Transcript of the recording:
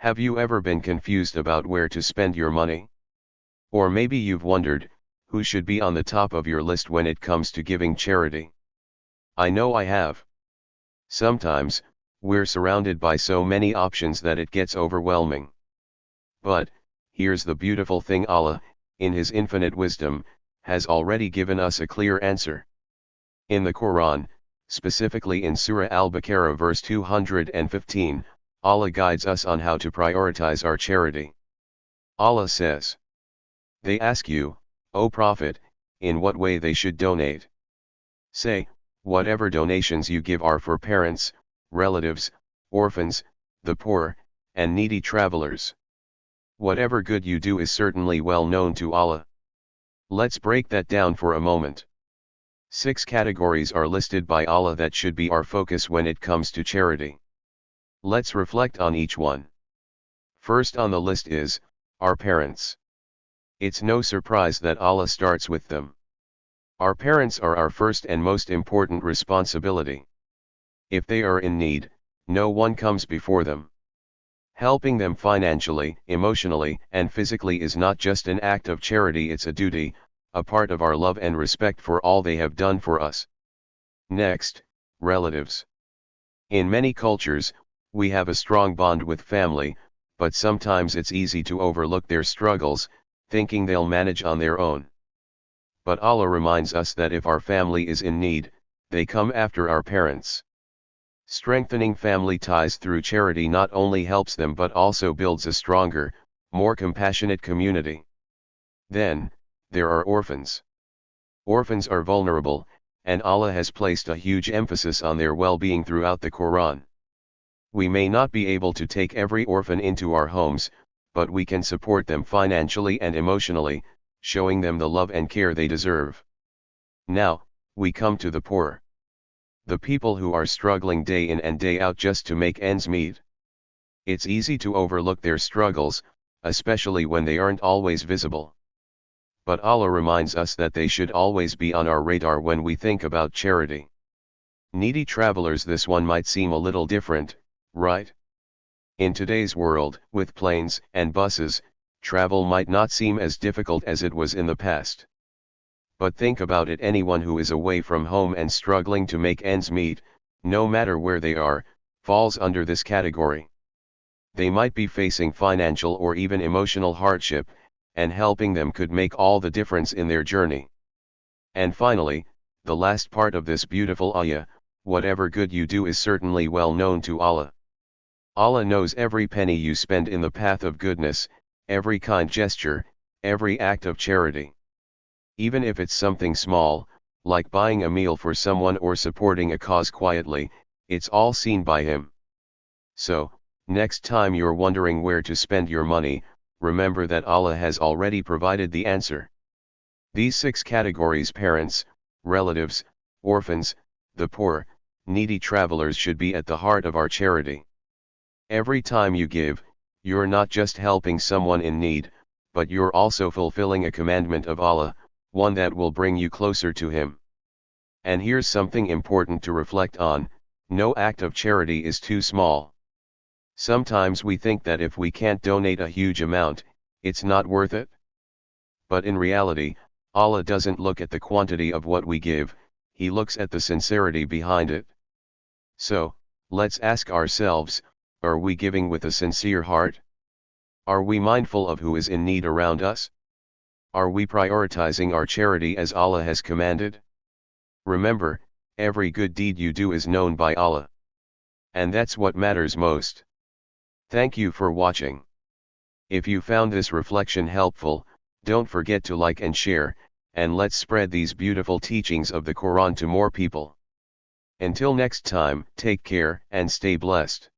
Have you ever been confused about where to spend your money? Or maybe you've wondered, who should be on the top of your list when it comes to giving charity? I know I have. Sometimes, we're surrounded by so many options that it gets overwhelming. But, here's the beautiful thing: Allah, in His infinite wisdom, has already given us a clear answer. In the Quran, specifically in Surah Al-Baqarah verse 215, Allah guides us on how to prioritize our charity. Allah says, "They ask you, O Prophet, in what way they should donate. Say, whatever donations you give are for parents, relatives, orphans, the poor, and needy travelers. Whatever good you do is certainly well known to Allah." Let's break that down for a moment. 6 categories are listed by Allah that should be our focus when it comes to charity. Let's reflect on each one. First on the list is our parents. It's no surprise that Allah starts with them. Our parents are our first and most important responsibility. If they are in need, no one comes before them. Helping them financially, emotionally, and physically is not just an act of charity, it's a duty, a part of our love and respect for all they have done for us. Next, relatives. In many cultures, we have a strong bond with family, but sometimes it's easy to overlook their struggles, thinking they'll manage on their own. But Allah reminds us that if our family is in need, they come after our parents. Strengthening family ties through charity not only helps them but also builds a stronger, more compassionate community. Then, there are orphans. Orphans are vulnerable, and Allah has placed a huge emphasis on their well-being throughout the Quran. We may not be able to take every orphan into our homes, but we can support them financially and emotionally, showing them the love and care they deserve. Now, we come to the poor. The people who are struggling day in and day out just to make ends meet. It's easy to overlook their struggles, especially when they aren't always visible. But Allah reminds us that they should always be on our radar when we think about charity. Needy travelers. This one might seem a little different, right? In today's world, with planes and buses, travel might not seem as difficult as it was in the past. But think about it: anyone who is away from home and struggling to make ends meet, no matter where they are, falls under this category. They might be facing financial or even emotional hardship, and helping them could make all the difference in their journey. And finally, the last part of this beautiful ayah: whatever good you do is certainly well known to Allah. Allah knows every penny you spend in the path of goodness, every kind gesture, every act of charity. Even if it's something small, like buying a meal for someone or supporting a cause quietly, it's all seen by Him. So, next time you're wondering where to spend your money, remember that Allah has already provided the answer. These 6 categories: parents, relatives, orphans, the poor, needy travelers should be at the heart of our charity. Every time you give, you're not just helping someone in need, but you're also fulfilling a commandment of Allah, one that will bring you closer to Him. And here's something important to reflect on: no act of charity is too small. Sometimes we think that if we can't donate a huge amount, it's not worth it. But in reality, Allah doesn't look at the quantity of what we give, He looks at the sincerity behind it. So, let's ask ourselves, are we giving with a sincere heart? Are we mindful of who is in need around us? Are we prioritizing our charity as Allah has commanded? Remember, every good deed you do is known by Allah. And that's what matters most. Thank you for watching. If you found this reflection helpful, don't forget to like and share, and let's spread these beautiful teachings of the Quran to more people. Until next time, take care and stay blessed.